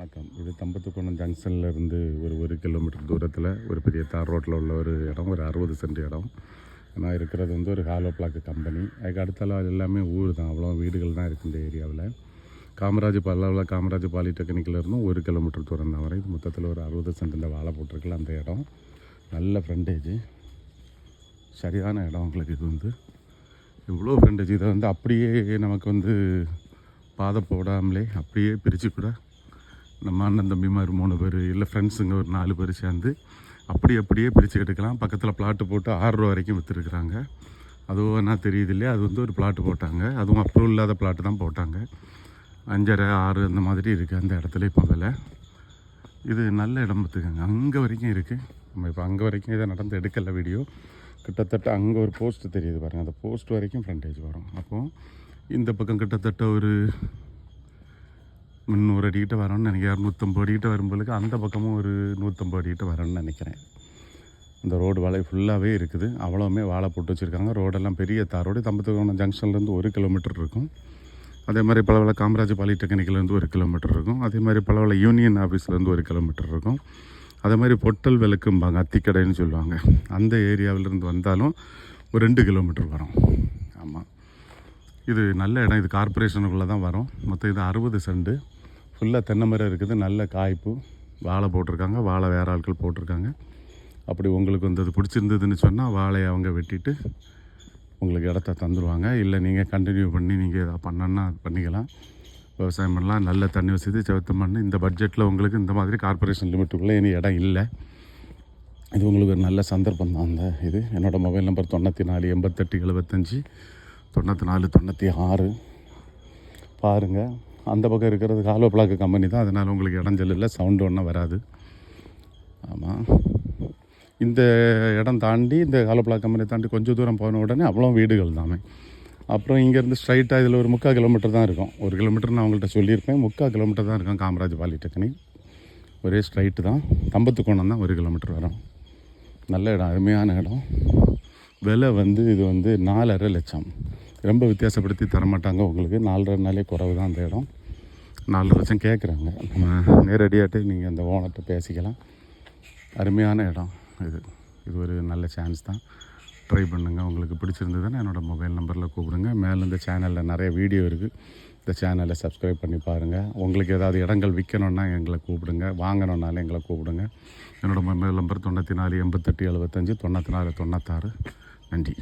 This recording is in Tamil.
வணக்கம். இது தம்பத்துக்குளம் ஜங்ஷன்லேருந்து ஒரு கிலோமீட்டர் தூரத்தில் ஒரு பெரிய தார் ரோட்டில் உள்ள ஒரு இடம், ஒரு 60 சென்ட் இடம். நான் இருக்கிறது ஒரு ஹாலோ பிளாக் கம்பெனி. அதுக்கு அடுத்தால எல்லாமே ஊர் தான், அவ்வளோ வீடுகள் தான் இருக்குது இந்த ஏரியாவில். காமராஜ் பாலிடெக்னிக்கிலேருந்தும் 1 கிலோமீட்டர் தூரம் தான் வரும். இது மொத்தத்தில் ஒரு 60 சென்ட்டில் வாழை போட்டிருக்கலாம். அந்த இடம் நல்ல ஃப்ரண்டேஜ், சரியான இடம் உங்களுக்கு. இது இவ்வளோ ஃப்ரண்டேஜ். இதை அப்படியே நமக்கு பாதை போடாமலே அப்படியே பிரித்து கூட நம்ம அண்ணன் தம்பி மாதிரி 3 பேர் இல்லை ஃப்ரெண்ட்ஸுங்க ஒரு 4 பேர் சேர்ந்து அப்படியே பிரித்து எடுக்கலாம். பக்கத்தில் பிளாட்டு போட்டு 6 ரூபா வரைக்கும் விற்றுருக்குறாங்க. அதுவும் என்ன தெரியுது இல்லையா, அது ஒரு பிளாட்டு போட்டாங்க. அதுவும் அப்ரூவல் இல்லாத பிளாட்டு தான் போட்டாங்க. 5.5 6 அந்த மாதிரி இருக்குது அந்த இடத்துல இப்போ விலை. இது நல்ல இடம் பார்த்துக்கோங்க. அங்கே வரைக்கும் இருக்குது. நம்ம இப்போ அங்கே வரைக்கும் இதை நடந்து எடுக்கலை வீடியோ. கிட்டத்தட்ட அங்கே ஒரு போஸ்ட்டு தெரியுது பாருங்கள், அந்த போஸ்ட் வரைக்கும் ஃப்ரண்டேஜ் வரும். அப்போது இந்த பக்கம் கிட்டத்தட்ட ஒரு 300 அடிக்கிட்ட வரணும்னு நினைக்கிறேன். 250 அடிக்கிட்ட வரும்போது அந்த பக்கமும் ஒரு 150 அடிக்கிட்ட வரணும்னு நினைக்கிறேன். இந்த ரோடு வாழை ஃபுல்லாகவே இருக்குது. அவ்வளோவுமே வாழை போட்டு வச்சுருக்காங்க. ரோடெல்லாம் பெரிய தாரோடு. தம்பத்துக்குளம் ஜங்ஷன்லேருந்து 1 கிலோமீட்டர் இருக்கும். அதே மாதிரி பலவள காமராஜ் பாலிடெக்னிக்கிலேருந்து 1 கிலோமீட்டர் இருக்கும். அதே மாதிரி பலவள யூனியன் ஆஃபீஸ்லேருந்து 1 கிலோமீட்டர் இருக்கும். அதே மாதிரி பொட்டல் விளக்கும்பாங்க, அத்திக்கடைன்னு சொல்லுவாங்க, அந்த ஏரியாவிலேருந்து வந்தாலும் ஒரு 2 கிலோமீட்டர் வரும். ஆமாம், இது நல்ல இடம். இது கார்பரேஷனுக்குள்ளே தான் வரும். மொத்தம் இது 60 சென்ட். ஃபுல்லாக தென்னை மரம் இருக்குது. நல்ல காய்ப்பு வாழை போட்டிருக்காங்க. வாழை வேறு ஆட்கள் போட்டிருக்காங்க. அப்படி உங்களுக்கு அது பிடிச்சிருந்ததுன்னு சொன்னால் வாழையை அவங்க வெட்டிட்டு உங்களுக்கு இடத்த தந்துடுவாங்க. இல்லை நீங்கள் கண்டினியூ பண்ணி நீங்கள் எதாவது பண்ணணுன்னா அது பண்ணிக்கலாம். விவசாயம் பண்ணலாம். நல்ல தண்ணி வசதி, செவத்து மண். இந்த பட்ஜெட்டில் உங்களுக்கு இந்த மாதிரி கார்பரேஷன் லிமிட்டுக்குள்ளே இனி இடம் இல்லை. இது உங்களுக்கு ஒரு நல்ல சந்தர்ப்பம் தான். இது என்னோடய மொபைல் நம்பர் 94 88 75 94 96. பாருங்கள், அந்த பக்கம் இருக்கிறது ஹாலோ பிளாக் கம்பெனி தான். அதனால் உங்களுக்கு இடைஞ்சல் இல்லை, சவுண்டு ஒன்றும் வராது. ஆமாம், இந்த இடம் தாண்டி, இந்த ஹாலோ பிளாக் கம்பெனி தாண்டி கொஞ்சம் தூரம் போன உடனே அவ்வளோ வீடுகள் தானே. அப்புறம் இங்கேருந்து ஸ்ட்ரைட்டாக இதில் ஒரு 3/4 கிலோமீட்டர் தான் இருக்கும். 1 கிலோமீட்டர் நான் அவங்கள்ட்ட சொல்லியிருப்பேன். 3/4 கிலோமீட்டர் தான் இருக்கும் காமராஜ் பாலிடெக்னிக். ஒரே ஸ்ட்ரைட்டு தான். தம்பத்துக்கோணம் தான் 1 கிலோமீட்டர் வரும். நல்ல இடம், அருமையான இடம். விலை இது 4.5 லட்சம். ரொம்ப வித்தியாசப்படுத்தி தரமாட்டாங்க உங்களுக்கு. 4.5 குறைவு தான் அந்த இடம். 4 லட்சம் கேட்குறாங்க. நம்ம நேரடியாகிட்டு நீங்கள் அந்த ஓனர்கிட்ட பேசிக்கலாம். அருமையான இடம். இது ஒரு நல்ல சான்ஸ் தான். ட்ரை பண்ணுங்கள். உங்களுக்கு பிடிச்சிருந்ததுன்னா என்னோடய மொபைல் நம்பரில் கூப்பிடுங்க. மேலே இந்த சேனலில் நிறைய வீடியோ இருக்குது. இந்த சேனலை சப்ஸ்கிரைப் பண்ணி பாருங்கள். உங்களுக்கு ஏதாவது இடங்கள் விற்கணுன்னா எங்களை கூப்பிடுங்க, வாங்கணுன்னாலும் எங்களை கூப்பிடுங்க. என்னோடய மொபைல் நம்பர் 94 88 75 94 96. நன்றி.